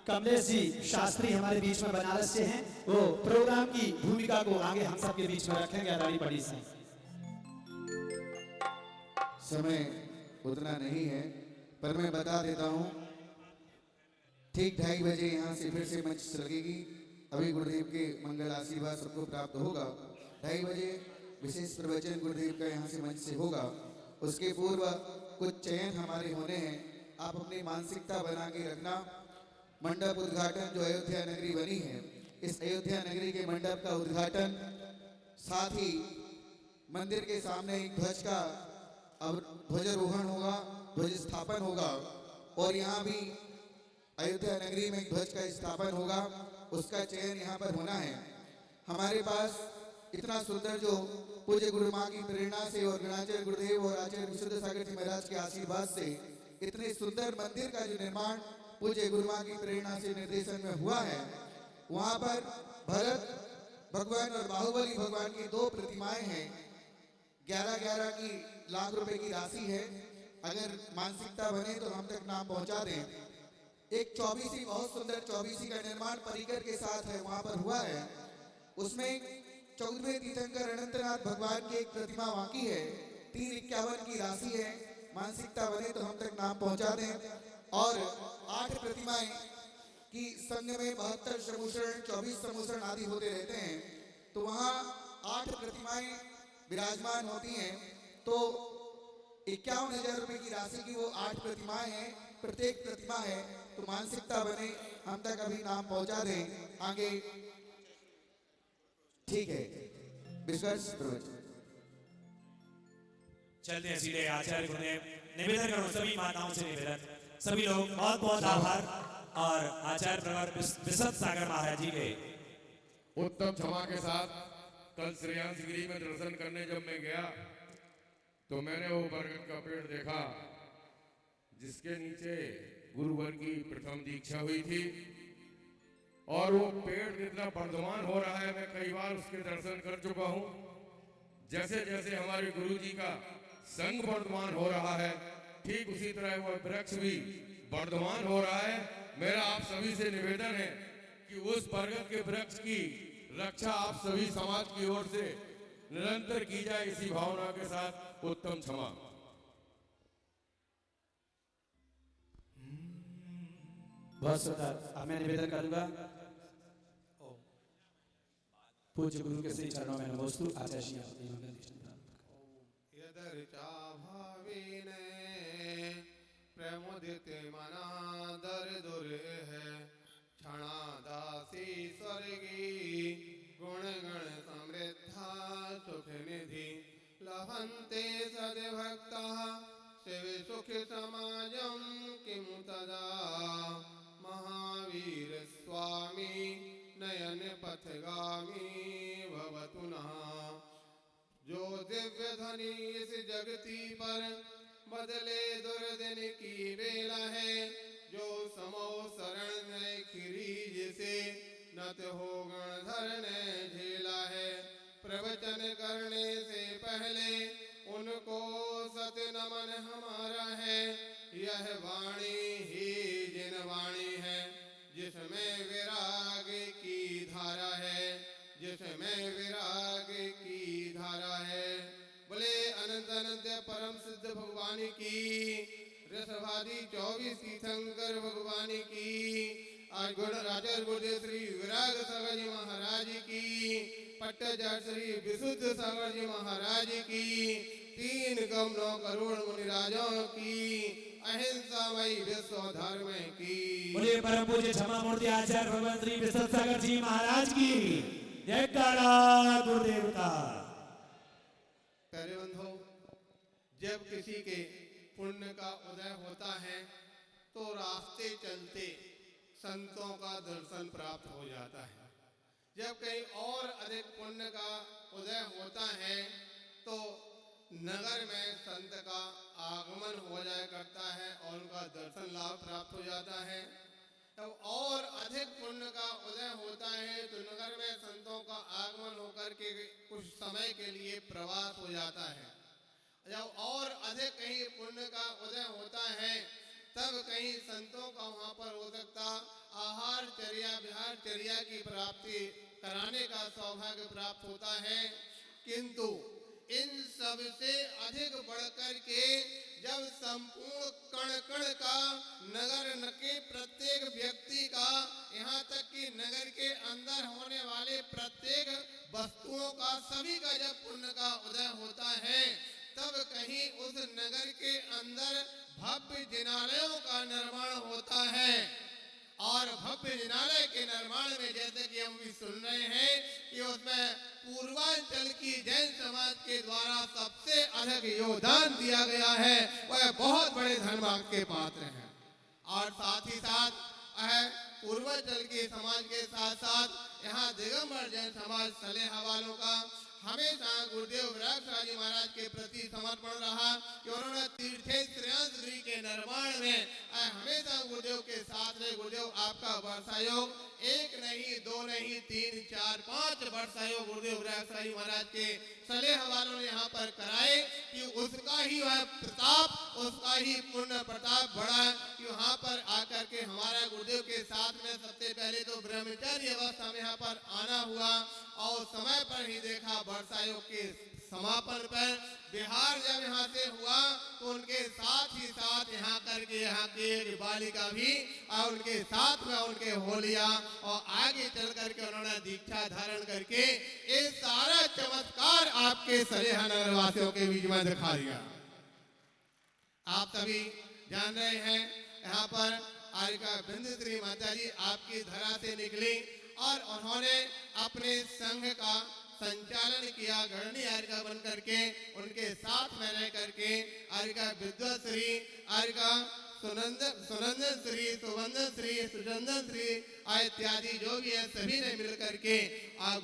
कमलेश जी शास्त्री हमारे बीच में बनारस से हैं, वो प्रोग्राम की भूमिका को आगे हम सबके बीच में रखेंगे। अदारी पड़ी से समय उतना नहीं है, पर मैं बता देता हूँ, ठीक 2:30 बजे यहाँ से फिर से मंच लगेगी। अभी गुरुदेव के मंगल आशीर्वाद सबको प्राप्त होगा। 2:30 बजे विशेष प्रवचन गुरुदेव का यहाँ से मंच से होगा। उसके पूर्व कुछ चयन हमारे होने हैं, आप अपनी मानसिकता बना के रखना। मंडप उद्घाटन जो अयोध्या नगरी बनी है, इस अयोध्या नगरी के मंडप का उद्घाटन, साथ ही मंदिर के सामने एक ध्वज का ध्वजारोहण होगा, ध्वज स्थापन होगा, और यहाँ भी अयोध्या नगरी में एक ध्वज का स्थापन होगा, उसका चयन यहाँ पर होना है। हमारे पास इतना सुंदर जो पूज्य गुरु माँ की प्रेरणा से और गणाचार्य गुरुदेव और आचार्य विशुद्ध सागर जी महाराज के आशीर्वाद से इतने सुंदर मंदिर का जो निर्माण पूज्य गुरु माँ की प्रेरणा से निर्देशन में हुआ है, वहाँ पर भरत भगवान और बाहुबली भगवान की 2 प्रतिमाएं हैं। 11-11 की लाख रुपए की राशि है। अगर मानसिकता बने तो हम तक नाम पहुंचा दें। एक 24 बहुत सुंदर 24 का निर्माण परिकर के साथ है, वहां पर हुआ है। उसमें 14वें तीर्थंकर अनंतनाथ भगवान की एक प्रतिमा बाकी है। 351 की राशि है। मानसिकता बने तो हम तक नाम पहुंचा दें। और 8 प्रतिमाएं की संघ में 72 समूषण 24 समूषण आदि होते रहते हैं, तो वहाँ 8 प्रतिमाएं विराजमान होती हैं। तो 51,000 रुपए की राशि की वो 8 प्रतिमाएं हैं, प्रत्येक प्रतिमा है। तो मानसिकता बने हम तक अभी नाम पहुंचा दें आगे। ठीक है, विश्वास प्रवचन चलते हैं सीधे आचार्य गुरुदेव। निवेदन करो सभी माताओं से निवेदन, सभी लोग बहुत बहुत आभार। और आचार्य प्रवर विशुद्ध सागर महाराज जी के उत्तम क्षमा के साथ कल श्रेयांश गिरी में दर्शन करने जब मैं गया तो मैंने वो बरगद का पेड़ देखा जिसके नीचे गुरुवर की प्रथम दीक्षा हुई थी, और वो पेड़ जितना वर्धमान हो रहा है, मैं कई बार उसके दर्शन कर चुका हूँ। जैसे जैसे हमारे गुरु जी का संग वर्धमान हो रहा है, ठीक उसी तरह वह वृक्ष भी वर्धमान हो रहा है। मेरा आप सभी से निवेदन है कि उस बरगद के वृक्ष की रक्षा आप सभी समाज की ओर से निरंतर की जाए, इसी भावना के साथ उत्तम क्षमा। बहुत सुंदर। अब मैं निवेदन करूंगा पूज्य गुरु के श्री चरणों में नमोस्तु। आचार्य श्री प्रमुदित मना दर दुर है, क्षणा दासी स्वर्गी गुण गण समृद्धा सुख निधि लभन्ते सद्भक्ता शिव सुख समाजम किमु तदा। महावीर स्वामी नयन पथगामी भवतु नः। जो दिव्य ध्वनि इस जगती पर बदले दुर्दिन की बेला है, जो समो शरण में खिरीज से नत हो गण धरने झेला है। प्रवचन करने से पहले उनको सत नमन हमारा है। यह वाणी ही जिन वाणी है, जिसमें विराग की धारा है, जिसमें विराग की धारा है। बोले अनंत अनंत परम सिद्ध भगवान की, रसवादी 24 तीर्थंकर भगवान की, आज गुणराजर गुरुदेव श्री विराग सागर जी महाराज की, पट्टाचार्य श्री विशुद्ध सागर जी महाराज की, 3 कमलों करोड़ मुनिराजों की, अहिंसामयी विश्व धर्म की। बोले परम पूज्य क्षमा मूर्ति आचार्य भगवान श्री विशुद्ध सागर जी महाराज की जयकारा गुरुदेव का। प्यारे बंधु, जब किसी के पुण्य का उदय होता है तो रास्ते चलते संतों का दर्शन प्राप्त हो जाता है। जब कहीं और अधिक पुण्य का उदय होता है तो नगर में संत का आगमन हो जाया करता है और उनका दर्शन लाभ प्राप्त हो जाता है। तब और अधिक पुण्य का उदय होता है तो नगर में संतों का आगमन होकर के कुछ समय के लिए प्रवास हो जाता है। जब और अधिक कहीं पुण्य का उदय होता है तब कहीं संतों का वहां पर हो सकता आहार चर्या विहार चर्या की प्राप्ति कराने का सौभाग्य प्राप्त होता है। किंतु इन सब से अधिक बढ़कर के जब संपूर्ण कण कण का नगर के प्रत्येक व्यक्ति का, यहाँ तक कि नगर के अंदर होने वाले प्रत्येक वस्तुओं का, सभी का जब पुण्य का उदय होता है, तब कहीं उस नगर के अंदर भव्य जिनालयों का निर्माण होता है। और भव्य जिनालय के निर्माण में जैसे कि हम भी सुन रहे हैं कि उसमें पूर्वांचल की जैन समाज के द्वारा सबसे अधिक योगदान दिया गया है, वह बहुत बड़े धर्मार्थ के पात्र हैं। और साथ ही साथ पूर्वांचल के समाज के साथ साथ यहाँ दिगंबर जैन समाज सलेहा वालों का हमेशा गुरुदेव विराट जी महाराज के प्रति समर्पण रहा कि उन्होंने तीर्थेश श्रेयांसगिरी के निर्माण में हमेशा गुरुदेव के साथ रहे। गुरुदेव आपका वर्षायोग 1 नहीं 2 नहीं 3 4 5 वर्षायोग गुरुदेव विराट जी महाराज के सलेहा वालों ने यहाँ पर कराए कि उसका ही वह प्रताप, उसका ही पुण्य प्रताप बढ़ा कि वहाँ पर आकर के हमारा गुरुदेव के साथ में सबसे पहले तो ब्रह्मचारी अवस्था में यहाँ पर आना हुआ और समय पर ही देखा वर्षायोग के समापन पर बिहार जब यहाँ से हुआ तो उनके साथ ही साथ यहाँ करके यहाँ की एक बालिका भी और उनके साथ में उनके हो लिया और आगे चल करके उन्होंने दीक्षा धारण करके ये सारा चमत्कार आपके सलेहा नगर वासियों के बीच में दिखा दिया। आप सभी जान रहे हैं यहाँ पर आज का बिंदुश्री माता जी आपकी धरा से निकली और उन्होंने अपने संघ का संचालन किया, गणनी आर्यका बन करके उनके साथ में रह करके आर्यका विद्वत श्री, आर्यका सुनंदन श्री, सुवंदन श्री, सुचंदन श्री इत्यादि जो भी है सभी ने मिल करके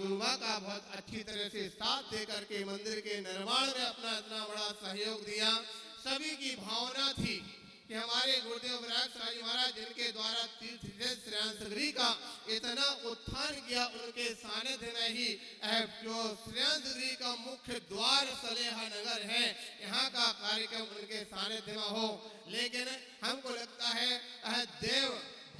गुरु माँ का बहुत अच्छी तरह से साथ दे करके मंदिर के निर्माण में अपना इतना बड़ा सहयोग दिया। सभी की भावना थी कि हमारे गुरुदेव विराट जी महाराज जिनके द्वारा तीर्थेश श्रेयांसगिरी का इतना उत्थान किया, उनके सानिध्य में ही जो श्रेयांसगिरी का मुख्य द्वार सलेहा नगर है, यहाँ का कार्यक्रम उनके सानिध्य में हो। लेकिन हमको लगता है देव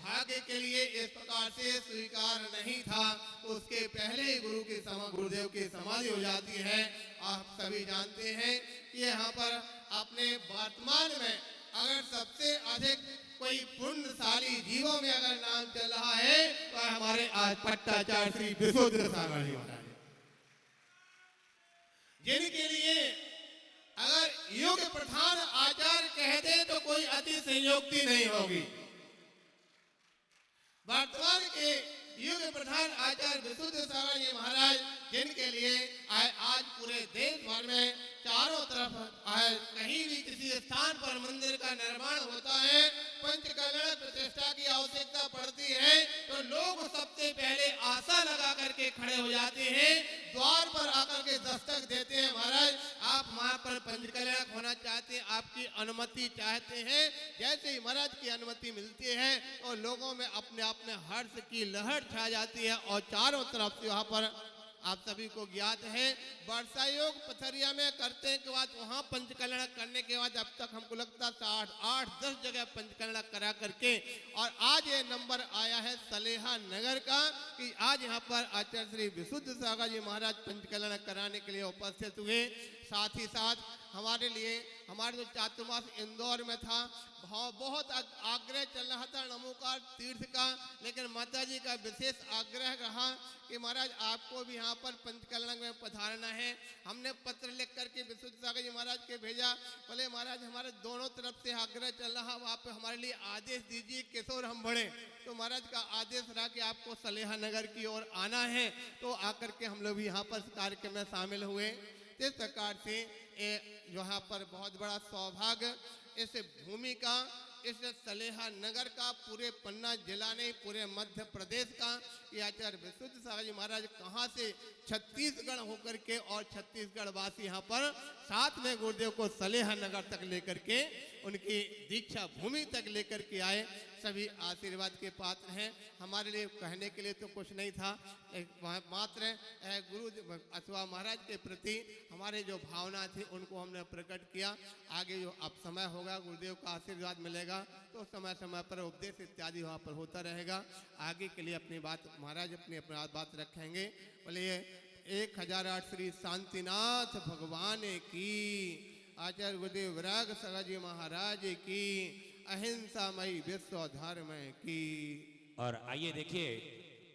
भाग्य के लिए इस प्रकार से स्वीकार नहीं था, तो उसके पहले ही गुरुदेव की समाधि हो जाती है। आप सभी जानते हैं कि यहाँ पर अपने वर्तमान में अगर सबसे अधिक कोई पुण्यशाली जीवों में अगर नाम चल रहा है तो हमारे आज पट्टाचार्य श्री विशुद्ध सागर जी महाराज, जिनके लिए अगर युग प्रधान आचार्य कहते तो कोई अति संयोक्ति नहीं होगी। वर्तमान के युग प्रधान आचार्य विशुद्ध सागर जी महाराज जिनके लिए आज पूरे देश भर में चारों तरफ कहीं भी किसी स्थान पर मंदिर का निर्माण होता है, पंचकल्याण प्रतिष्ठा की आवश्यकता पड़ती है तो लोग सबसे पहले आशा लगा करके खड़े हो जाते हैं, द्वार पर आकर के दस्तक देते हैं, महाराज आप वहां पर पंचकल्याण होना चाहते हैं, आपकी अनुमति चाहते हैं। जैसे ही महाराज की अनुमति मिलती है और लोगों में अपने अपने हर्ष की लहर छा जाती है और चारों तरफ से वहां पर आप सभी को ज्ञात है वर्षायोग पथरिया में करने के बाद वहां पंचकल्याण करने के बाद अब तक हमको लगता था 8-10 जगह पंचकल्याण करा करके और आज ये नंबर आया है सलेहा नगर का कि आज यहाँ पर आचार्य श्री विशुद्ध सागर जी महाराज पंचकल्याण कराने के लिए उपस्थित हुए। साथ ही साथ हमारे लिए हमारे जो चातुर्मास इंदौर में था बहुत आग्रह चल रहा था नमोकार तीर्थ का, लेकिन माता जी का विशेष आग्रह रहा कि महाराज आपको भी यहाँ पर पंचकल्याण में पधारना है। हमने पत्र लिख करके विशुद्ध सागर जी महाराज के भेजा, बोले महाराज हमारे दोनों तरफ से आग्रह चल रहा, वहाँ पे हमारे लिए आदेश दीजिए किशोर हम बढ़े। तो महाराज का आदेश रहा कि आपको सलेहा नगर की ओर आना है, तो आकर के हम लोग भी यहाँ पर कार्यक्रम में शामिल हुए। इस प्रकार से यहाँ पर बहुत बड़ा सौभाग्य इस भूमि का, इस सलेहा नगर का, पूरे पन्ना जिला ने पूरे मध्य प्रदेश का, ये आचार्य विशुद्ध सागर जी महाराज कहाँ से छत्तीसगढ़ होकर के और छत्तीसगढ़ वासी यहाँ पर साथ में गुरुदेव को सलेहा नगर तक लेकर के उनकी दीक्षा भूमि तक लेकर के आए। सभी आशीर्वाद के पात्र हैं। हमारे लिए कहने के लिए तो कुछ नहीं था, मात्र गुरु अथवा महाराज के प्रति हमारे जो भावना थी उनको हमने प्रकट किया। आगे जो अब समय होगा, गुरुदेव का आशीर्वाद मिलेगा तो समय समय पर उपदेश इत्यादि वहाँ पर होता रहेगा। आगे के लिए अपनी बात महाराज अपनी बात रखेंगे। बोलिए 1008 श्री शांतिनाथ भगवान की, आचार्य गुरुदेव विराग सगा जी महाराज की, अहिंसामयी विश्व धर्म की। और आइए देखिए,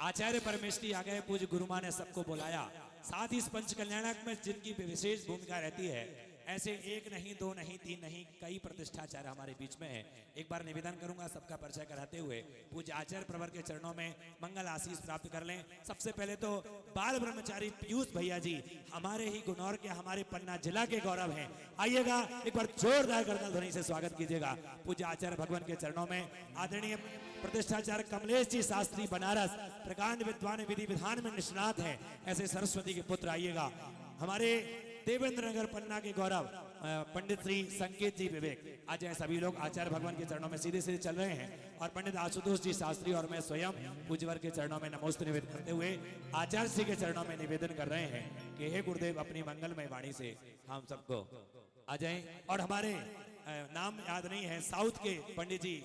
आचार्य परमेश्वरी आ गए, पूज्य गुरुमा ने सबको बुलाया। साथ ही इस पंच कल्याणक में जिनकी विशेष भूमिका रहती है, ऐसे एक नहीं, दो नहीं, तीन नहीं, कई प्रतिष्ठाचार्य हमारे बीच में है। एक बार निवेदन करूंगा सबका परिचय कराते हुए पूज्य आचार्य प्रवर के चरणों में मंगल आशीष प्राप्त कर लें। सबसे पहले तो बाल ब्रह्मचारी पीयूष भैया जी, हमारे ही गुनौर के, हमारे पन्ना जिला के गौरव हैं। आइएगा, एक बार जोरदार करताल ध्वनि से स्वागत कीजिएगा। पूज्य आचार्य भगवान के चरणों में आदरणीय प्रतिष्ठाचार्य कमलेश जी शास्त्री बनारस, प्रकांड विद्वान विधि विधान में निष्णात हैं, ऐसे सरस्वती के पुत्र। आइएगा, हमारे देवेंद्र नगर पन्ना के गौरव पंडित श्री संकेत जी विवेक, आज हैं सभी लोग आचार्य भगवान के चरणों में सीधे सीधे चल रहे हैं। और पंडित आशुतोष जी शास्त्री और मैं स्वयं पूज्यवर के चरणों में नमोस्तु निवेदन करते हुए आचार्य जी के चरणों में निवेदन कर रहे हैं कि हे गुरुदेव, अपनी मंगलमय वाणी से हम सबको आ जाएं। और हमारे नाम याद नहीं है, साउथ के पंडित जी,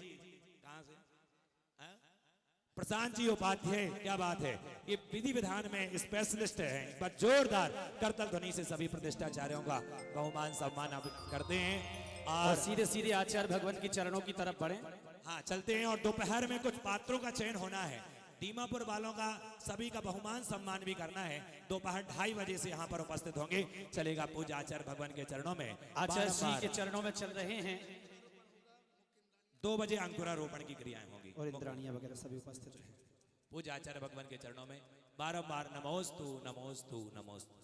कहाँ से, प्रशांत जी उपाध्याय, क्या बात है, ये विधि विधान में स्पेशलिस्ट है। एक बार जोरदार करतल ध्वनि से सभी प्रतिष्ठाचार्यों का बहुमान सम्मान आप करते हैं। और सीधे सीधे आचार्य भगवान के चरणों की तरफ बढ़े। हाँ, चलते हैं। और दोपहर में कुछ पात्रों का चयन होना है, दीमापुर वालों का सभी का बहुमान सम्मान भी करना है। दोपहर 2:30 बजे से यहाँ पर उपस्थित होंगे। चलेगा पूजा आचार्य भगवान के चरणों में, आचार्य जी के चरणों में चल रहे हैं। 2 बजे अंकुरारोपण की क्रियाएं होंगी और इंद्राणियां वगैरह सभी उपस्थित रहे। पूजा आचार्य भगवान के चरणों में बारंबार नमोस्तु नमोस्तु नमोस्तु।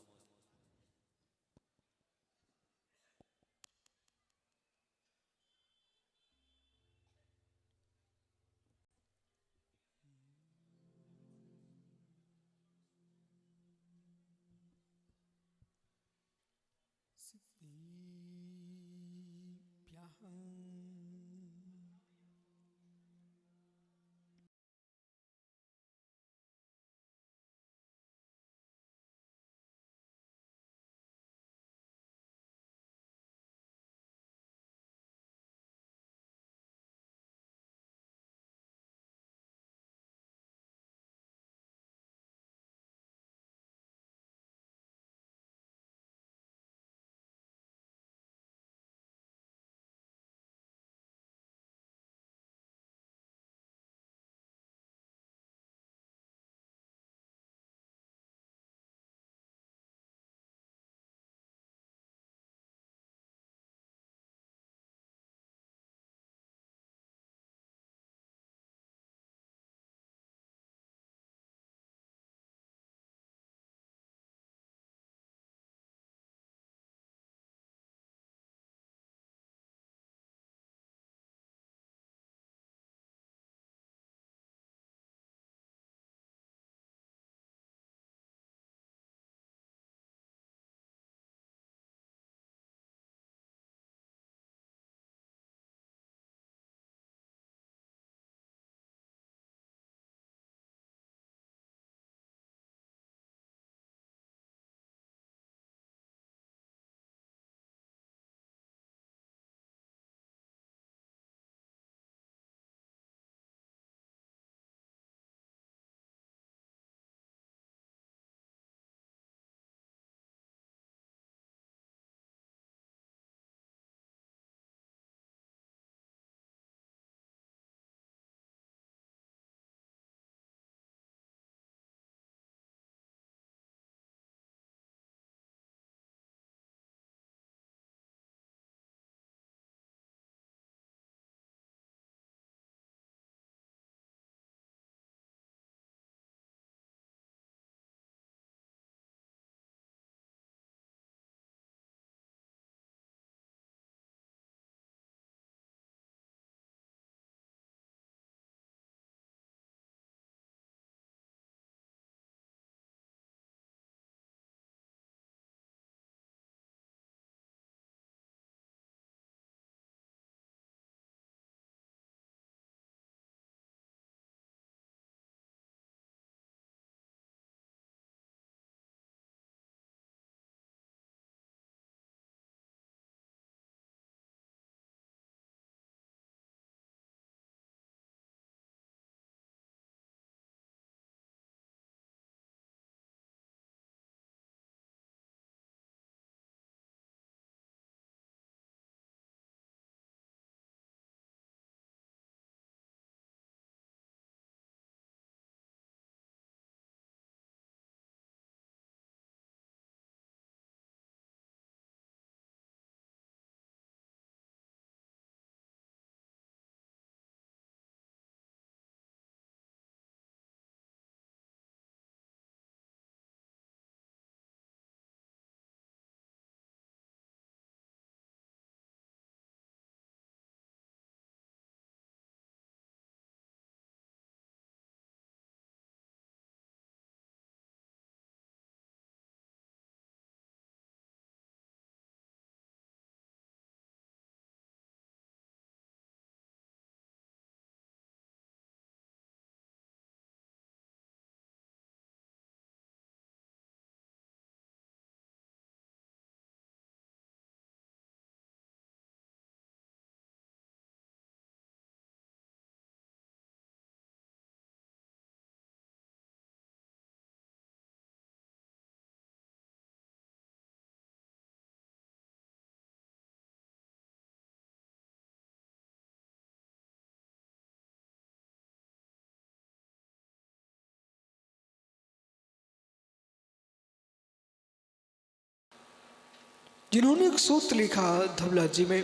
जिन्होंने एक सूत्र लिखा धवला जी में,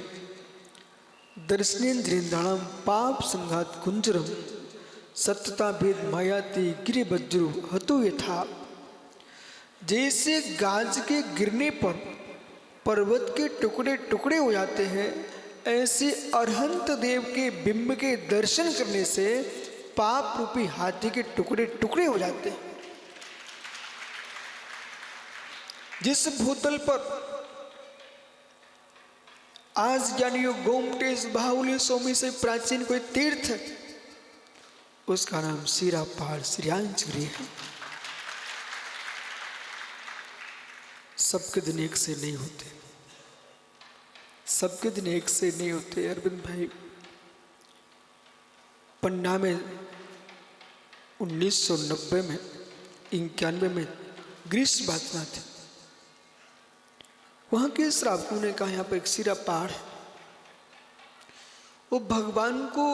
दर्शनेन्द्रियंद्राणाम पाप संघात कुंजरम सत्यता भेद मायाति गिरि वज्रु हतो यथा। जैसे गाज के गिरने पर पर्वत के टुकड़े टुकड़े हो जाते हैं, ऐसे अरहंत देव के बिंब के दर्शन करने से पाप रूपी हाथी के टुकड़े टुकड़े हो जाते हैं। जिस भूतल पर आज ज्ञानियों गोमटेश बाहुली सोमी से प्राचीन कोई तीर्थ है, उसका नाम सीरा पहाड़ श्रीयांशगिरी है। सबके दिन एक से नहीं होते, सबके दिन एक से नहीं होते। अरविंद भाई पन्ना में 1990 में 91 में ग्रीष्म बातना थी। वहां के श्रावकों ने कहा यहाँ पर एक सिरा पहाड़ है, वो भगवान को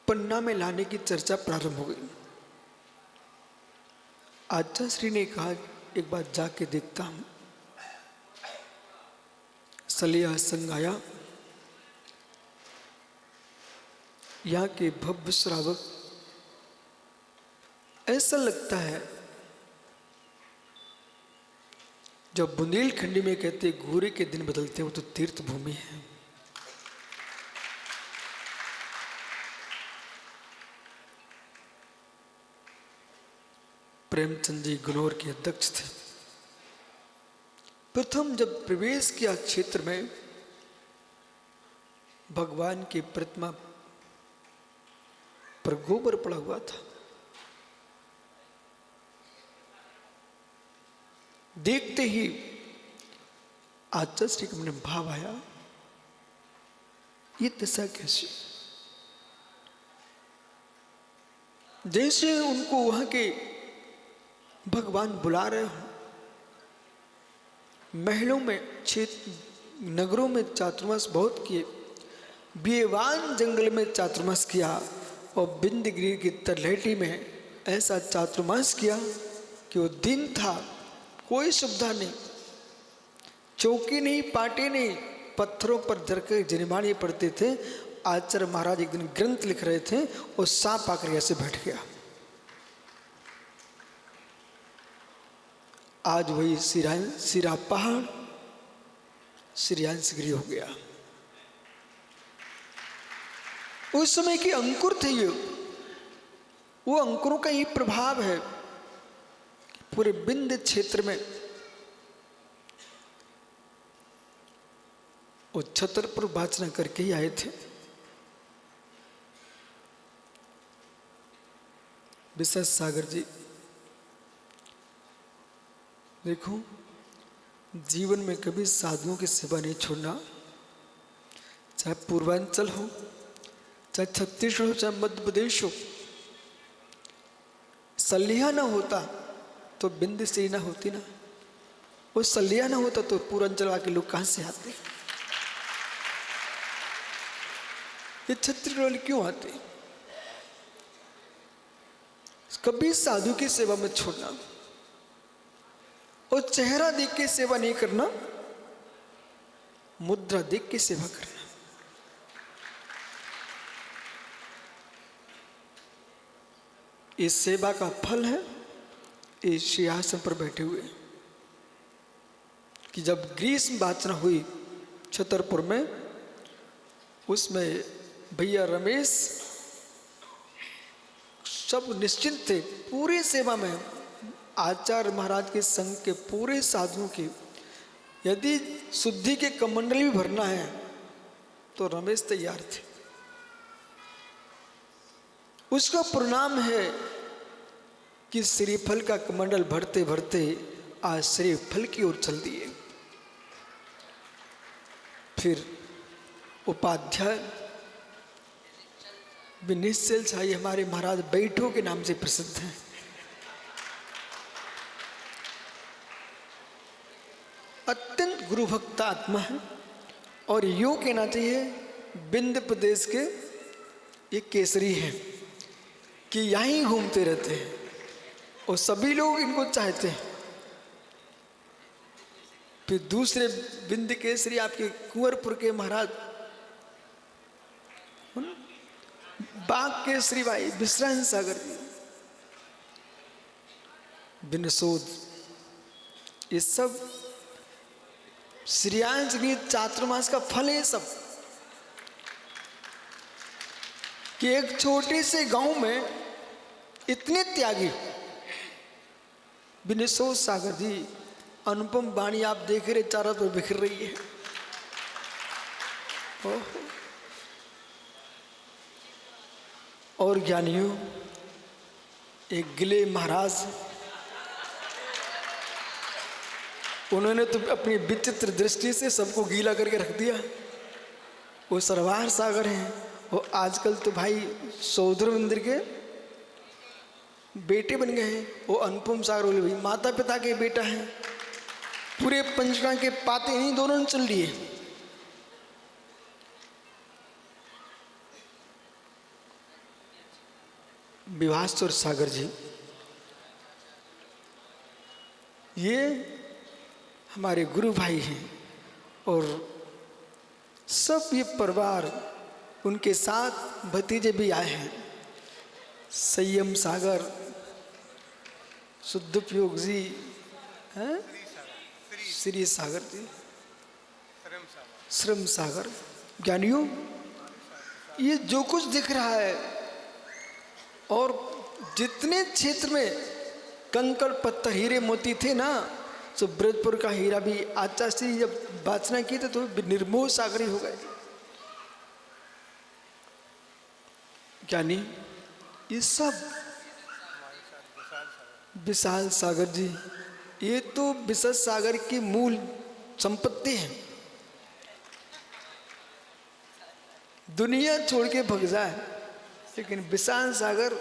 पन्ना में लाने की चर्चा प्रारंभ हो गई। आचार्य श्री ने कहा एक बार जाके देखता हूं। सलिया संग आया, यहाँ के भव्य श्रावक, ऐसा लगता है जब बुंदेलखंडी में कहते गोरे के दिन बदलते हैं, वो तो तीर्थ भूमि है। प्रेमचंद जी गुनौर के अध्यक्ष थे। प्रथम जब प्रवेश किया क्षेत्र में, भगवान की प्रतिमा पर गोबर पड़ा हुआ था। देखते ही आचार्य श्री को मन भाव आया, ये दशा कैसी? जैसे उनको वहां के भगवान बुला रहे हो। महलों में, क्षेत्र नगरों में चातुर्मास बहुत किए, बेवान जंगल में चातुर्मास किया, और बिंदगिरी की तलहटी में ऐसा चातुर्मास किया कि वो दिन था, कोई सुविधा नहीं, चौकी नहीं, पाटे नहीं, पत्थरों पर जरकर जनिमाने पड़ते थे। आचार्य महाराज एक दिन ग्रंथ लिख रहे थे और सांप आकर ऐसे बैठ गया। आज वही सिरा पहाड़ श्रीयांशगिरी हो गया। उस समय के अंकुर थे ये, वो अंकुरों का ही प्रभाव है। पूरे बिंद क्षेत्र में वो छतरपुर वाचना करके ही आए थे। विशेष सागर जी, देखो जीवन में कभी साधुओं की सेवा नहीं छोड़ना, चाहे पूर्वांचल हो, चाहे छत्तीसगढ़ हो, चाहे मध्य प्रदेश हो। सलिया ना होता तो बिंद से ना होती ना, वो सलिया ना होता तो पूर्वांचल वाले लोग कहां से आते? ये छत्तीसगढ़ वाले क्यों आते? कभी साधु की सेवा में छोड़ना, और चेहरा देख के सेवा नहीं करना, मुद्रा देख के सेवा करना। इस सेवा का फल है इस सिंहासन पर बैठे हुए, कि जब ग्रीष्म वाचना हुई छतरपुर में, उसमें भैया रमेश सब निश्चिंत थे पूरी सेवा में। आचार्य महाराज के संघ के पूरे साधुओं की यदि शुद्धि के कमंडल भी भरना है तो रमेश तैयार थे। उसका परिणाम है कि श्रीफल का कमंडल भरते भरते आज श्रीफल की ओर चल दिए। फिर उपाध्याय निश्चल शाही हमारे महाराज बैठो के नाम से प्रसिद्ध हैं। अत्यंत गुरु भक्त आत्मा है, और यूं कहना चाहिए बिंद प्रदेश के ये केसरी हैं कि यहीं घूमते रहते हैं और सभी लोग इनको चाहते हैं। फिर दूसरे बिंद केसरी आपके कुंवरपुर के महाराज बाग केसरी भाई विश्राम सागर जी, बिनसोद, ये सब श्रेयांश चातुर्मास का फल है सब। कि एक छोटे से गांव में इतने त्यागी, बिनसोद सागर जी, अनुपम वाणी आप देख रहे चारों पर बिखर रही है। और ज्ञानियों, एक गिले महाराज, उन्होंने तो अपनी विचित्र दृष्टि से सबको गीला करके रख दिया। वो सरवार सागर हैं, वो आजकल तो भाई सौधर मंदिर के बेटे बन गए हैं। वो अनुपम सागर बोले भाई माता पिता के बेटा हैं, पूरे पंचगण के पाते इन्हीं दोनों ने चल लिए। विभासुर सागर जी, ये हमारे गुरु भाई हैं और सब ये परिवार उनके साथ भतीजे भी आए हैं। संयम सागर, शुद्धोपयोग जी हैं, श्री सागर जी, श्रम सागर। ज्ञानियों, ये जो कुछ दिख रहा है और जितने क्षेत्र में कंकड़ पत्थर हीरे मोती थे ना, तो ब्रजपुर का हीरा भी आचार्य श्री जब वाचना की तो निर्मोह सागरी हो गए। ज्ञानी, ये सब विशाल सागर जी, ये तो विशाल सागर की मूल संपत्ति है। दुनिया छोड़ के भग जाए लेकिन विशाल सागर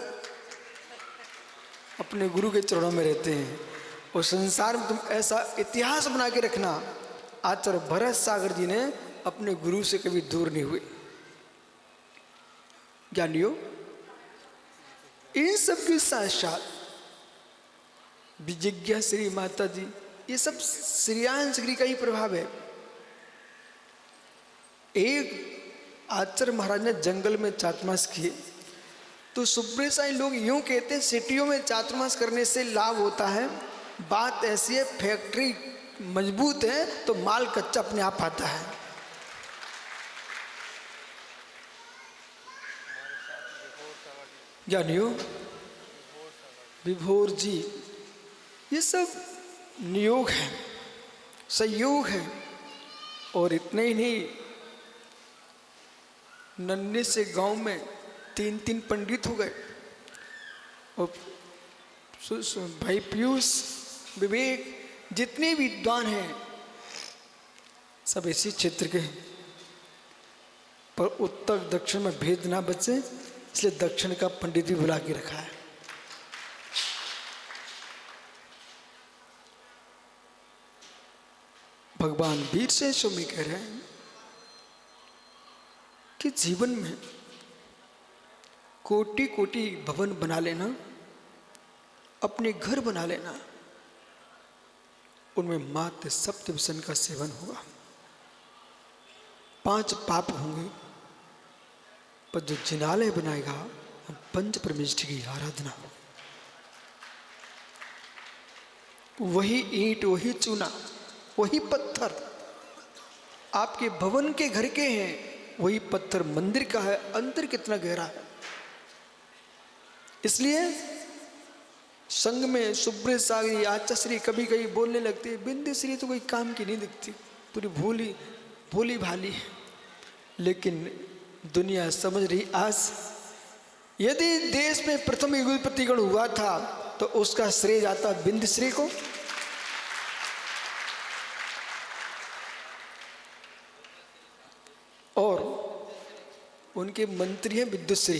अपने गुरु के चरणों में रहते हैं। और संसार में तुम ऐसा इतिहास बना के रखना, आचार्य भरत सागर जी ने अपने गुरु से कभी दूर नहीं हुए। ज्ञानियों, इन सब के साथ साथ विजिज्ञा श्री माता जी, ये सब श्रेयांश गिरी का ही प्रभाव है। एक आचार्य महाराज ने जंगल में चातुर्मास किए तो सुब्रसाई लोग यूं कहते हैं सिटियों में चातुर्मास करने से लाभ होता है। बात ऐसी है, फैक्ट्री मजबूत है तो माल कच्चा अपने आप आता है। ज्ञानियों, विभोर जी, ये सब नियोग है, संयोग है। और इतने ही नहीं, नन्हे से गांव में 3 पंडित हो गए। और भाई पीयूष, विवेक, जितने विद्वान हैं सब इसी क्षेत्र के हैं। पर उत्तर दक्षिण में भेद ना बचे, इसलिए दक्षिण का पंडित भी बुला के रखा है। भगवान वीर से स्वामी कह रहे हैं कि जीवन में कोटि कोटि भवन बना लेना, अपने घर बना लेना, उनमें मात्र सप्त व्यसन का सेवन होगा, 5 पाप होंगे, पर जो जिनालय बनाएगा हम पंच परमेष्ठि की आराधना होगी। वही ईंट, वही चूना, वही पत्थर आपके भवन के घर के हैं, वही पत्थर मंदिर का है। अंतर कितना गहरा है। इसलिए संग में सुब्रत सागरी, आचाश्री कभी कभी बोलने लगती है, बिंदुश्री तो कोई काम की नहीं दिखती, पूरी भोली भाली है। लेकिन दुनिया समझ रही आज, यदि देश में प्रथम युगपति गण हुआ था तो उसका श्रेय जाता बिंदुश्री को। और उनके मंत्री हैं विद्युश्री।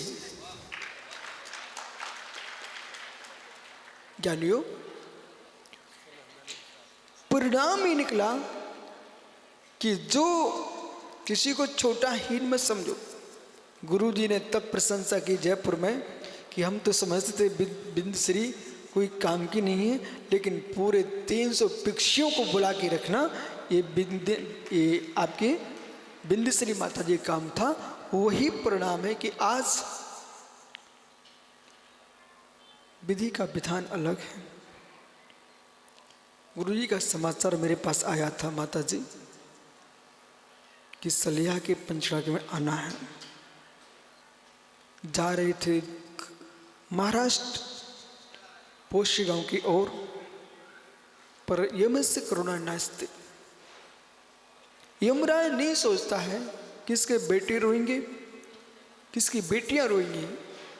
ज्ञानियों, परिणाम ही निकला कि जो किसी को छोटा हीन मत समझो। गुरु जी ने तब प्रशंसा की जयपुर में कि हम तो समझते थे बिंदुश्री कोई काम की नहीं है, लेकिन पूरे 300 भिक्षुओं को बुला के रखना ये आपके बिंदेश्वरी माता जी का काम था। वही परिणाम है कि आज विधि का विधान अलग है। गुरुजी का समाचार मेरे पास आया था माता जी कि सलिया के पंचराग में आना है। जा रहे थे महाराष्ट्र पोशी गांव की ओर, पर यम से करुणा नाचते। यमराज नहीं सोचता है किसके बेटे रोएंगे, किसकी बेटियां रोएंगी,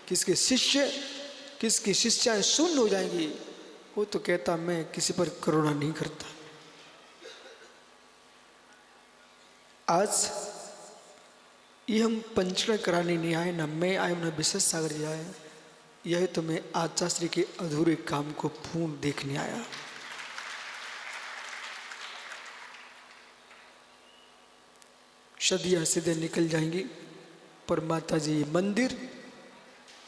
किसके शिष्य, किसकी शिष्याएं शून्य हो जाएंगी। वो तो कहता मैं किसी पर करुणा नहीं करता। आज ये हम पंचरण कराने नहीं आए, ना मैं आया ना विशेष सागर जी आए। यह तो मैं आचार्य के अधूरे काम को पूर्ण देखने आया। सदियां सीधे निकल जाएंगी, पर माता जी मंदिर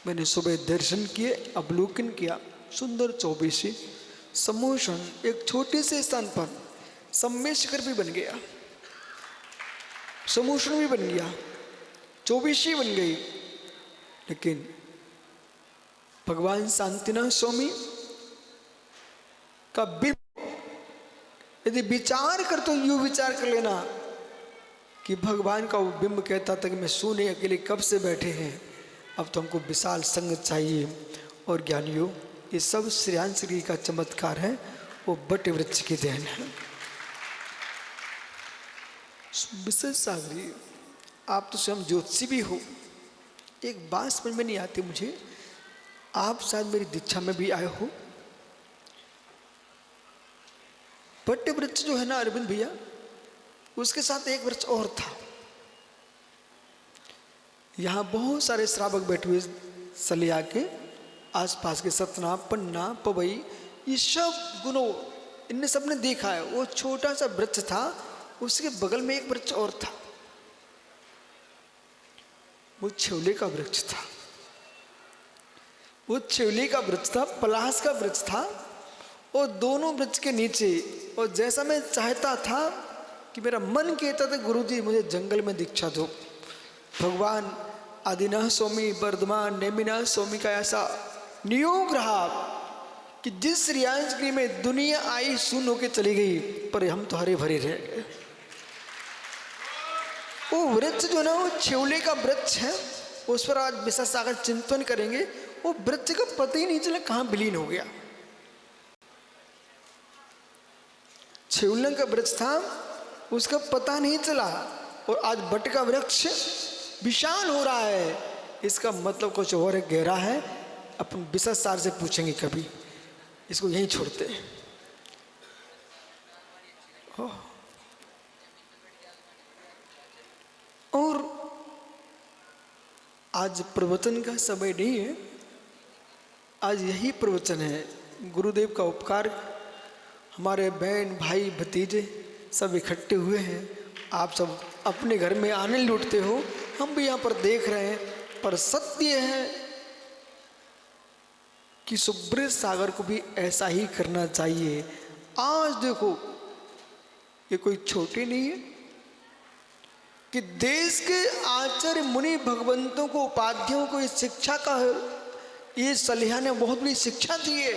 मैंने सुबह दर्शन किए, अवलोकन किया। सुंदर चौबीसी समोषण एक छोटे से स्थान पर सम्मेशकर भी बन गया, समोषण भी बन गया, चौबीसी बन गई। लेकिन भगवान शांतिनाथ स्वामी का बिंब यदि विचार कर तो यूं विचार कर लेना कि भगवान का वो बिंब कहता था कि मैं सोने अकेले कब से बैठे हैं, अब तो हमको विशाल संग चाहिए। और ज्ञानियों, ये सब श्रेयांश गिरी का चमत्कार है, वो बटे वृक्ष की देन है। विशेष सागरी, आप तो स्वयं ज्योतिषी भी हो। एक बात समझ में नहीं आती मुझे, आप शायद मेरी दीक्षा में भी आए हो। बटे वृक्ष जो है ना अरविंद भैया, उसके साथ एक वृक्ष और था। यहाँ बहुत सारे श्रावक बैठे हुए, सलिया के आसपास के सतना, पन्ना, पवई, ये सब गुणों इनने सबने देखा है। वो छोटा सा वृक्ष था, उसके बगल में एक वृक्ष और था, वो छेवले का वृक्ष था। वो छेवले का वृक्ष था, पलास का वृक्ष था। और दोनों वृक्ष के नीचे, और जैसा मैं चाहता था कि मेरा मन कहता था गुरुजी मुझे जंगल में दीक्षा दो, भगवान आदिनाथ स्वामी, वर्धमान नेमिनाथ स्वामी का ऐसा नियोग रहा कि जिस श्रेयांशगिरी में दुनिया आई सुन होके चली गई, पर हम तो हरे भरे रह गए। वो वृक्ष जो ना, वो छेवले का वृक्ष है, उस पर आज विशेष सागर चिंतन करेंगे। वो वृक्ष का पता ही नहीं चला कहाँ विलीन हो गया। छेवले का वृक्ष था, उसका पता नहीं चला, और आज बट का वृक्ष विशाल हो रहा है। इसका मतलब कुछ और गहरा है। अपन विशेष सार से पूछेंगे कभी, इसको यहीं छोड़ते हैं। और आज प्रवचन का समय नहीं है, आज यही प्रवचन है। गुरुदेव का उपकार, हमारे बहन भाई भतीजे सब इकट्ठे हुए हैं। आप सब अपने घर में आनंद लूटते हो, हम भी यहाँ पर देख रहे हैं। पर सत्य है कि सुब्रत सागर को भी ऐसा ही करना चाहिए। आज देखो, ये कोई छोटे नहीं है कि देश के आचार्य मुनि भगवंतों को, उपाध्यायों को इस शिक्षा का, ये सलिया ने बहुत बड़ी शिक्षा दी है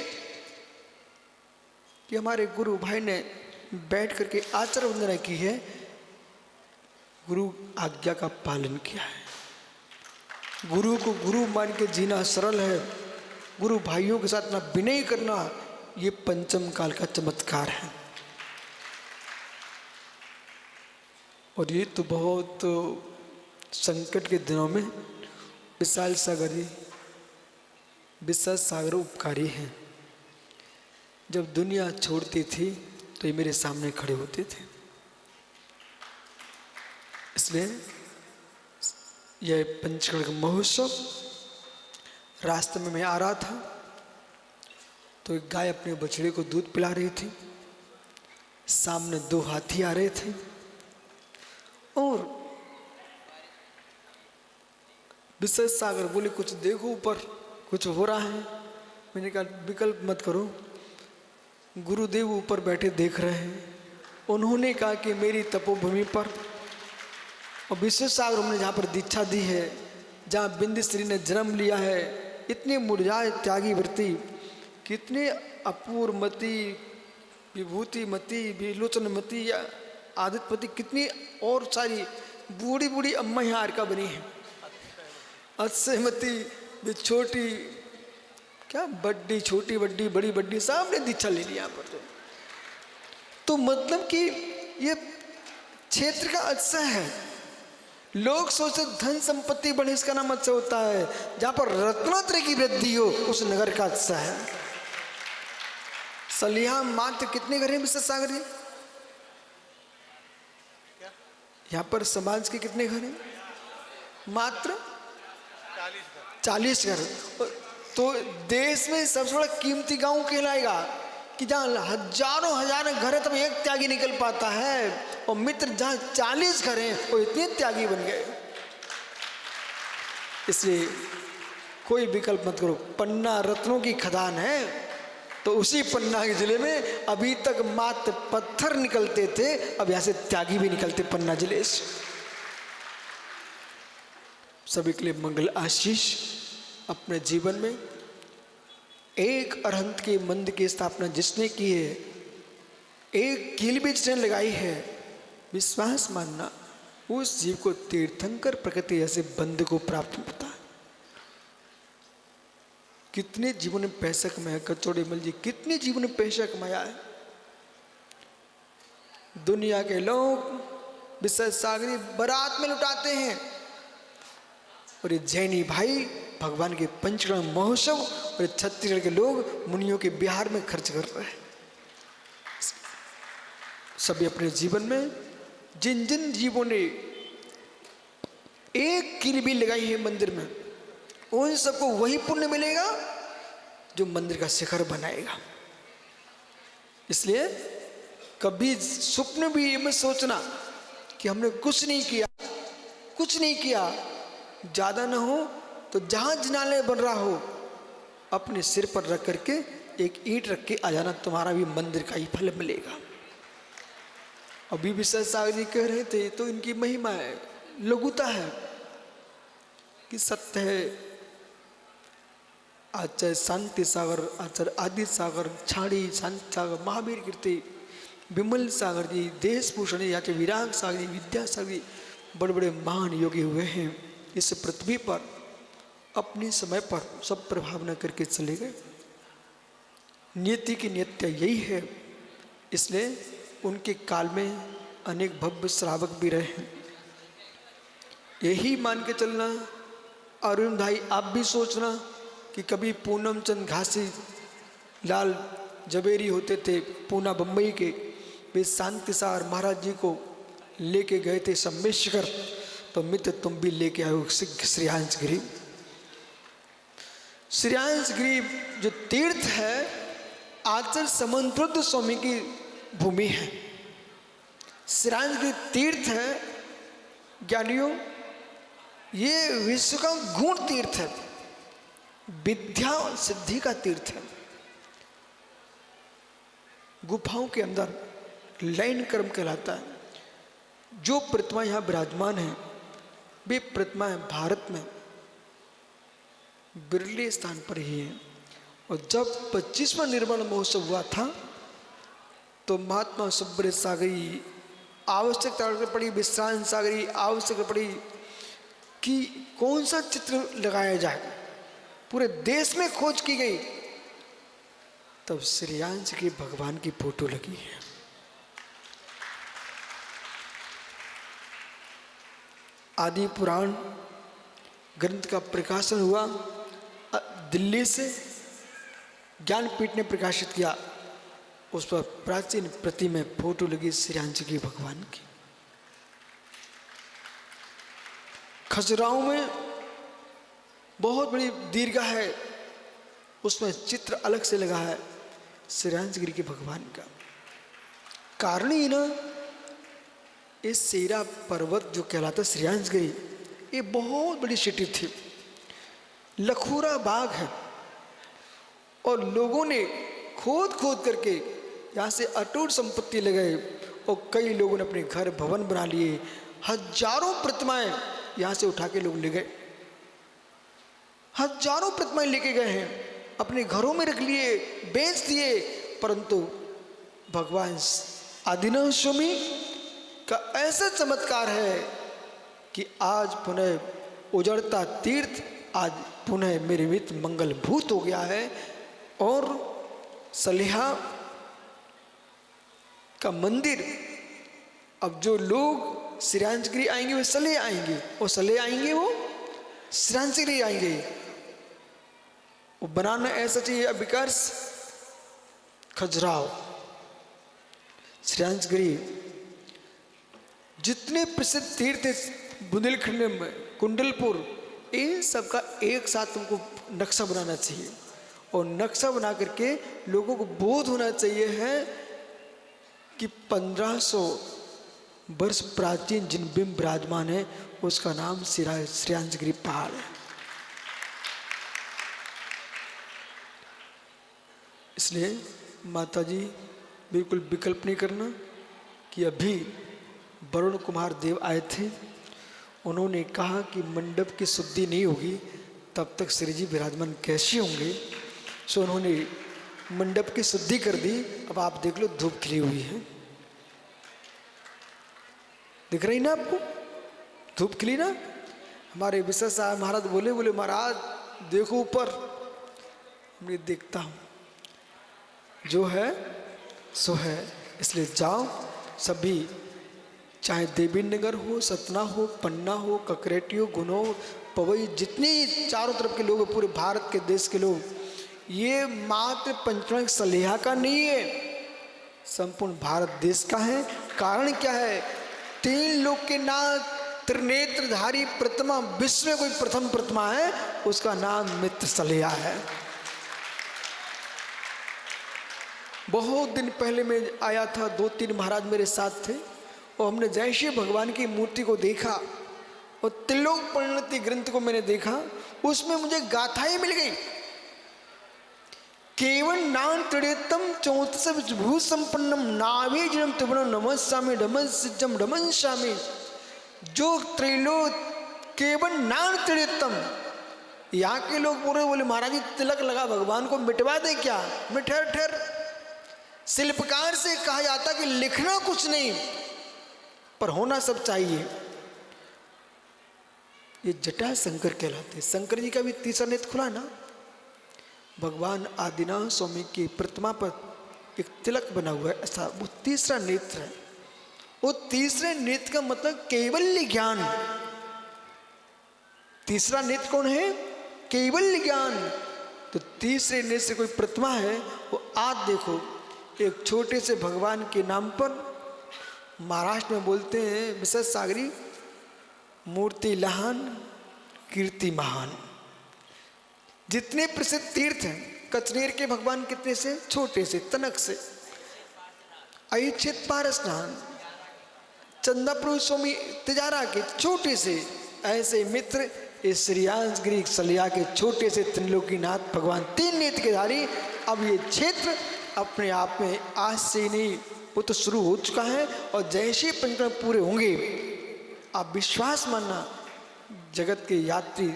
कि हमारे गुरु भाई ने बैठ करके आचार्य वंदना की है, गुरु आज्ञा का पालन किया है। गुरु को गुरु मान के जीना सरल है, गुरु भाइयों के साथ ना विनय करना, ये पंचम काल का चमत्कार है। और ये तो बहुत संकट के दिनों में विशाल सागर उपकारी हैं। जब दुनिया छोड़ती थी तो ये मेरे सामने खड़े होते थे। इसलिए यह पंचकर्म का महोत्सव, रास्ते में मैं आ रहा था तो एक गाय अपने बछड़े को दूध पिला रही थी। सामने 2 हाथी आ रहे थे और विशेष सागर बोले कुछ देखो, ऊपर कुछ हो रहा है। मैंने कहा विकल्प मत करो, गुरुदेव ऊपर बैठे देख रहे हैं उन्होंने कहा कि मेरी तपोभूमि पर और विश्वसागर ने जहाँ पर दीक्षा दी है, जहाँ बिंदुश्री ने जन्म लिया है, इतने मुरझाए त्यागी व्रती, कितने अपूर्वमती, विभूतिमती, विलोचनमती, आदित्यपति, कितनी और सारी बूढ़ी बूढ़ी अम्मा यहाँ आरका बनी है। अक्षयमती भी छोटी, क्या बड्डी, छोटी बड्डी, बड़ी बड्डी, सबने दीक्षा ले लिया यहाँ पर। तो मतलब कि ये क्षेत्र का अक्षय है। लोग सोचते धन संपत्ति बढ़े इसका नाम अक्षय होता है, जहां पर रत्नोत्तर की वृद्धि हो उस नगर का अक्षय है। सलिया मात्र कितने घर हैं विश्वसागर जी? यहाँ पर समाज के कितने घर हैं? मात्र 40 घर। तो देश में सबसे बड़ा कीमती गांव कहलाएगा कि जहाँ हजारों हजारों घर है तब एक त्यागी निकल पाता है, और मित्र जहाँ 40 घर हैं वो इतने त्यागी बन गए। इसलिए कोई विकल्प मत करो। पन्ना रत्नों की खदान है, तो उसी पन्ना के जिले में अभी तक मात्र पत्थर निकलते थे, अब यहाँ से त्यागी भी निकलते पन्ना जिले से। सभी के लिए मंगल आशीष। अपने जीवन में एक अरहंत के मंदिर की स्थापना जिसने की है, एक कील भी जिसने लगाई है, विश्वास मानना उस जीव को तीर्थंकर प्रकृति जैसे बंद को प्राप्त होता है। कितने जीवों ने पैसा कमाया, कचौड़ी मल जी कितने जीवों ने पैसा कमाया है। दुनिया के लोग विश्वसागरी बारात में लुटाते हैं, और ये जैनी भाई भगवान के पंचकर्म महोत्सव और छत्तीसगढ़ के लोग मुनियों के बिहार में खर्च कर रहे हैं। सभी अपने जीवन में जिन जिन जीवों ने एक कील भी लगाई है मंदिर में, उन सबको वही पुण्य मिलेगा जो मंदिर का शिखर बनाएगा। इसलिए कभी स्वप्न भी मत सोचना कि हमने कुछ नहीं किया, ज्यादा ना हो तो जहां जिनालय बन रहा हो अपने सिर पर रख करके एक ईंट रख के आ जाना, तुम्हारा भी मंदिर का ही फल मिलेगा। अभी विश्वसागर जी कह रहे थे, तो इनकी महिमा है, लघुता है कि सत्य है। आचार्य शांति सागर, आचार्य आदित्य सागर, छाड़ी शांति सागर, महावीर कीर्ति, विमल सागर जी, देशभूषण जी, आचार्य विराग सागर जी, विद्यासागर जी, बड़े बड़े महान योगी हुए हैं। इस पृथ्वी पर अपने समय पर सब प्रभाव न करके चले गए। नियति की नियत्या यही है, इसलिए उनके काल में अनेक भव्य श्रावक भी रहे हैं। यही मान के चलना, अरुण भाई आप भी सोचना कि कभी पूनम चंद घासी लाल जवेरी होते थे पूना बम्बई के, वे शांतिसार महाराज जी को लेके गए थे सम्मेशकर, तो मित्र तुम भी लेके आओ श्रीयांश गिरी। श्रीयांश गिरी जो तीर्थ है, आचार्य समन्वृद्ध स्वामी की भूमि है। श्रीयांश गिरी तीर्थ है ज्ञानियों, ये विश्व का गुण तीर्थ है, विद्या सिद्धि का तीर्थ है। गुफाओं के अंदर लैन कर्म कहलाता है। जो प्रतिमा यहाँ विराजमान है, वे प्रतिमाएं भारत में बिरले स्थान पर ही है। और जब 25वां निर्माण महोत्सव हुआ था, तो महात्मा सुब्रत सागरी आवश्यकता पड़ी, विश्रांत सागरी आवश्यकता पड़ी कि कौन सा चित्र लगाया जाए। पूरे देश में खोज की गई, तब श्रीयांश के भगवान की फोटो लगी है। आदि पुराण ग्रंथ का प्रकाशन हुआ, दिल्ली से ज्ञानपीठ ने प्रकाशित किया, उस पर प्राचीन प्रति में फोटो लगी श्रीयांश की भगवान की। खजुराहो में बहुत बड़ी दीर्घा है, उसमें चित्र अलग से लगा है श्रीयांश गिरी के भगवान का। कारण ही ना, ये सेरा पर्वत जो कहलाता श्रीयांश गिरी, ये बहुत बड़ी सिटी थी, लखूरा बाग है, और लोगों ने खोद खोद करके यहाँ से अटूट संपत्ति लगाई, और कई लोगों ने अपने घर भवन बना लिए। हजारों प्रतिमाएं यहाँ से उठा के लोग ले गए, हजारों प्रतिमाएं लेके गए हैं, अपने घरों में रख लिए, बेच दिए। परंतु भगवान आदिनाथ स्वामी का ऐसा चमत्कार है कि आज पुनः उजड़ता तीर्थ आज पुनः मेरे मित्र मंगलभूत हो गया है। और सलेहा का मंदिर, अब जो लोग श्रीयांशगिरी आएंगे वो सले आएंगे, और सले आएंगे वो श्रीयांशगिरी आएंगे। वो बनाना ऐसा चाहिए अभिकर्ष खजुराहो श्रीयांशगिरी, जितने प्रसिद्ध तीर्थ बुंदेलखंड में, कुंडलपुर, इन सबका एक साथ तुमको नक्शा बनाना चाहिए। और नक्शा बना करके लोगों को बोध होना चाहिए है कि 1500 वर्ष प्राचीन जिन बिंब विराजमान है उसका नाम श्रीयांशगिरी पहाड़ है। इसलिए माता जी बिल्कुल विकल्प नहीं करना कि अभी वरुण कुमार देव आए थे, उन्होंने कहा कि मंडप की शुद्धि नहीं होगी तब तक श्री जी विराजमान कैसे होंगे। सो उन्होंने मंडप की शुद्धि कर दी। अब आप देख लो धूप खिली हुई है, दिख रही ना आपको धूप खिली ना। हमारे विशेष साहब महाराज बोले महाराज देखो ऊपर। मैं देखता हूँ, जो है सो है। इसलिए जाओ सभी, चाहे देवी नगर हो, सतना हो, पन्ना हो, ककरेटी हो, गुनो, पवई, जितने चारों तरफ के लोग, पूरे भारत के देश के लोग, ये मात्र पंचमढ़ सलेहा का नहीं है, संपूर्ण भारत देश का है। कारण क्या है? 3 लोक के नाथ त्रिनेत्रधारी प्रतिमा, विश्व में कोई प्रथम प्रतिमा है, उसका नाम मित्र सलेहा है। बहुत दिन पहले मैं आया था, 2-3 महाराज मेरे साथ थे, और हमने जैसे भगवान की मूर्ति को देखा और त्रिलोक परिणति ग्रंथ को मैंने देखा, उसमें मुझे गाथाएं मिल गई। केवल नाम त्रितम 34 भू संपन्नम नाभि जन्म त्रिभुवन नमस्सामि डमन डमनसामि। जो त्रिलोक केवल नाम त्रितम, यहाँ के लोग बोले महाराज जी तिलक लगा भगवान को मिटवा दे क्या? मैं ठहर, शिल्पकार से कहा जाता कि लिखना कुछ नहीं पर होना सब चाहिए। ये जटा शंकर कहलाते। शंकर जी का भी तीसरा नेत्र खुला ना, भगवान आदिनाथ स्वामी की प्रतिमा पर एक तिलक बना हुआ है, ऐसा वो तीसरा नेत्र है। वो तीसरे नेत्र का मतलब कैवल्य ज्ञान। तीसरा नेत्र कौन है? कैवल्य ज्ञान। तो तीसरे नेत्र से कोई प्रतिमा है, वो आज देखो एक छोटे से भगवान के नाम पर महाराष्ट्र में बोलते हैं विशेष सागरी, मूर्ति लहान कीर्ति महान। जितने प्रसिद्ध तीर्थ हैं, कचनेर के भगवान कितने से? छोटे से, तनक से। अयुच्छेद पारसनाथ, चंदापुर स्वामी तिजारा के छोटे से। ऐसे मित्र इस श्रीयांशगिरी सलेहा के छोटे से त्रिलोकीनाथ भगवान 3 नेत्र के धारी। अब ये क्षेत्र अपने आप में आज से नहीं, वो तो शुरू हो चुका है, और जैसे पंचकर्म पूरे होंगे आप विश्वास मानना, जगत के यात्री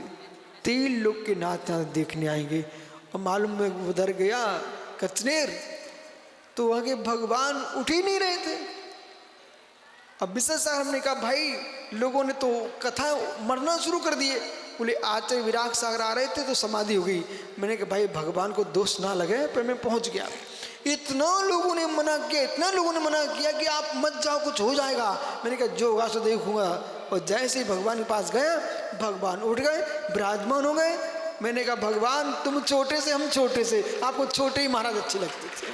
3 लोग के नाथ यहाँ देखने आएंगे। और मालूम में उधर गया कचनेर, तो वहाँ के भगवान उठ ही नहीं रहे थे। अब विशेष साहब ने कहा भाई लोगों ने तो कथा मरना शुरू कर दिए। बोले आचार्य विराग सागर आ रहे थे तो समाधि हो गई। मैंने कहा भाई भगवान को दोष ना लगे, पर मैं पहुंच गया। इतना लोगों ने मना किया, इतना लोगों ने मना किया कि आप मत जाओ, कुछ हो जाएगा। मैंने कहा जो होगा सो देखूंगा। और जैसे ही भगवान के पास गए, भगवान उठ गए, विराजमान हो गए। मैंने कहा भगवान तुम छोटे से, हम छोटे से, आपको छोटे ही महाराज अच्छे लगते थे।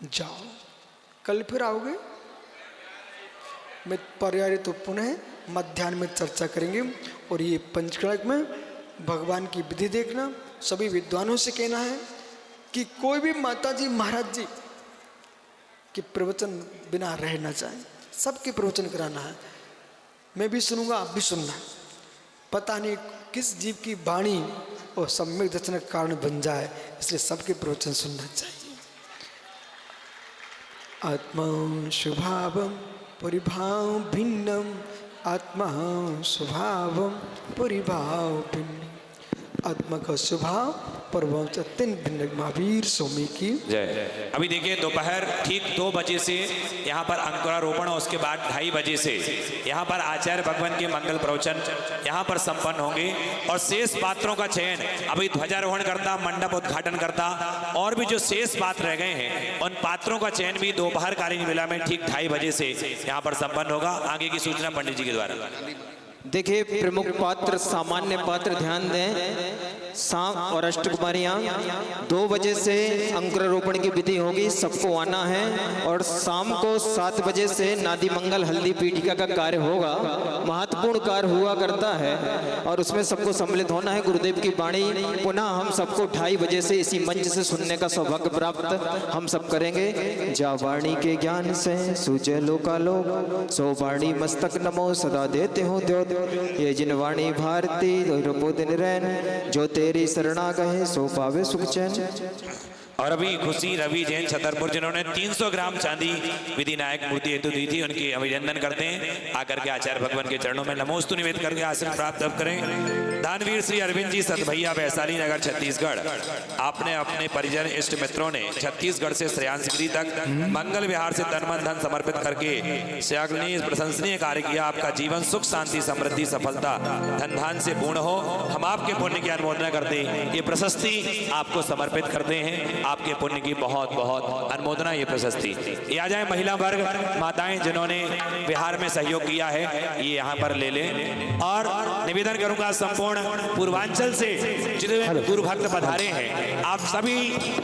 जाओ, कल फिर आओगे। मैं पर्याय तो पुनः मध्याह्न में चर्चा करेंगे। और ये पंचकर्म में भगवान की विधि देखना, सभी विद्वानों से कहना है कि कोई भी माता जी महाराज जी के प्रवचन बिना रह ना जाए, सबके प्रवचन कराना है। मैं भी सुनूंगा, आप भी सुनना। पता नहीं किस जीव की वाणी और सम्यक दर्शन का कारण बन जाए, इसलिए सबके प्रवचन सुनना चाहिए। आत्मा स्वभावम परिभाव भिन्नम, आत्मा स्वभावम परिभाव भिन्न। आत्मा का स्वभाव परभाव से अत्यंत भिन्न। महावीर स्वामी की जय। अभी देखिए दोपहर ठीक 2 बजे से यहाँ पर अंकुरारोपण और उसके बाद 2:30 बजे से यहाँ पर आचार्य भगवान के मंगल प्रवचन यहाँ पर संपन्न होंगे और शेष पात्रों का चयन अभी ध्वजारोहण करता, मंडप उद्घाटन करता और भी जो शेष पात्र रह गए हैं उन पात्रों का चयन भी दोपहर कालीन वेला में ठीक 2:30 बजे से यहाँ पर संपन्न होगा। आगे की सूचना पंडित जी के द्वारा। देखिए प्रमुख पात्र, सामान्य पात्र ध्यान दें। शाम और अष्टकुमारियाँ 2 बजे से अंकुरारोपण की विधि होगी, सबको आना है। और शाम को 7 बजे से नादी मंगल हल्दी पीठिका का कार्य होगा। महत्वपूर्ण कार्य हुआ करता है और उसमें सबको सम्मिलित होना है। गुरुदेव की वाणी पुनः हम सबको 2:30 बजे से इसी मंच से सुनने का सौभाग्य प्राप्त हम सब करेंगे। जा वाणी के ज्ञान से सूझे लोकालोक, सो वाणी मस्तक नमो सदा देते हो द्योत। ये जिन वाणी भारती दिन रैन, जो तेरी शरणा गए सो पावे सुख चैन। और अभी खुशी रवि जैन छतरपुर जिन्होंने 300 ग्राम चांदी विधि नायक मूर्ति हेतु दी थी, उनकी अभिनंदन करते हैं। आकर के आचार्य भगवान के चरणों में नमोस्तु निवेद करके आशीर्वाद प्राप्त अब करें। दानवीर श्री अरविंद जी सतभैया वैशाली नगर छत्तीसगढ़, आपने अपने परिजन इष्ट मित्रों ने छत्तीसगढ़ से श्रेयांसगिरी तक मंगल विहार से तन मन धन समर्पित करके श्लाघनीय प्रशंसनीय कार्य किया। आपका जीवन सुख शांति समृद्धि सफलता धन धान से पूर्ण हो। हम आपके पुण्य की अनुमोदना करते ये प्रशस्ति आपको समर्पित करते हैं। आपके पुण्य की बहुत बहुत अनुमोदना ये प्रशस्ति। ये आ जाए महिला वर्ग माताएं जिन्होंने बिहार में सहयोग किया है, ये यहाँ पर ले लें। और निवेदन करूंगा संपूर्ण पूर्वांचल से जितने गुरु भक्त पधारे हैं, आप सभी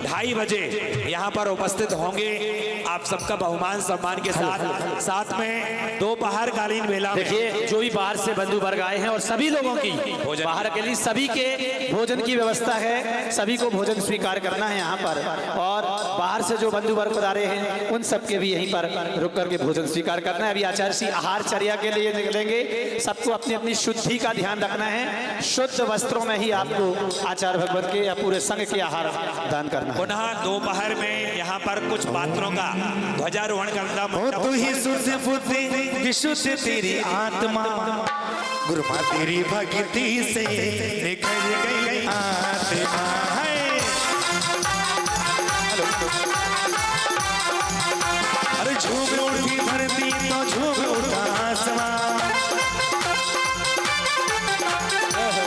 2:30 बजे यहाँ पर उपस्थित होंगे। आप सबका बहुमान सम्मान के साथ में दोपहर कालीन वेला में देखिए जो भी बाहर से बंधु वर्ग आए हैं और सभी लोगों की बाहर के लिए सभी के भोजन की व्यवस्था है, सभी को भोजन स्वीकार करना है यहाँ पर। और बाहर से जो बंधु वर्ग पधारे हैं उन सबके भी यहीं पर रुक करके भोजन स्वीकार करना है। अभी आचार्य श्री आहार चर्या के लिए निकलेंगे। सबको अपनी अपनी शुद्धि का ध्यान रखना है। शुद्ध वस्त्रों में ही आपको आचार्य भगवत के या पूरे संघ के आहार दान करना है। पुनः दोपहर में यहाँ पर कुछ पात्रों का ध्वजारोहण करना। तू ही शुद्ध बुद्धि विशुद्ध तेरी आत्मा, गुरुमा तेरी भक्ति से निखर गई आत्मा है। अरे झूम उठी धरती तो झूम उठा आसमां,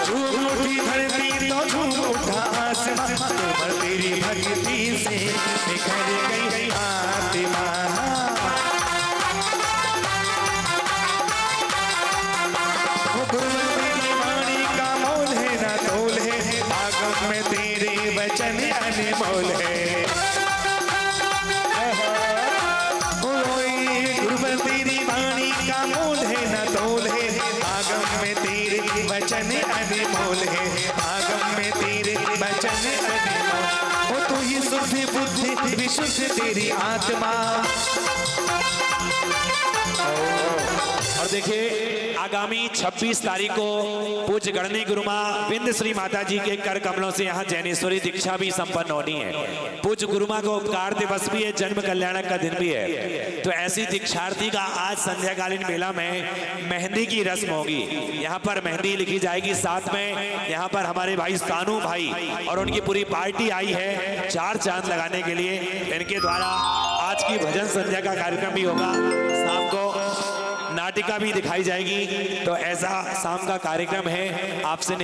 झूम उठी धरती तो झूम उठा आसमां, गुरुमा तेरी भक्ति से निखर गई आत्मा। में तेरे वचन अनमोल है। गुरुवर तेरी वाणी का मोल है न तोल है। आगम में तेरे वचन अनमोल है। आगम में तेरे वचन अनमोल। ओ तू ही शुद्ध बुद्धि विशुद्ध तेरी आत्मा। और देखिए आगामी 26 तारीख को पूज्य गणनी गुरुमा बिंद श्री माता जी के कर कमलों से यहाँ जैनेश्वरी दीक्षा भी संपन्न होनी है। पूज्य गुरुमा का उपकार दिवस भी है, जन्म कल्याणक का दिन भी है। तो ऐसी दीक्षार्थी का आज संध्याकालीन मेला में मेहंदी की रस्म होगी। यहाँ पर मेहंदी लिखी जाएगी। साथ में यहाँ पर हमारे भाई सानू भाई और उनकी पूरी पार्टी आई है 4 चांद लगाने के लिए। इनके द्वारा आज की भजन संध्या का कार्यक्रम भी होगा। शाम को नाटिका भी दिखाई जाएगी। तो ऐसा शाम का कार्यक्रम है। आपसे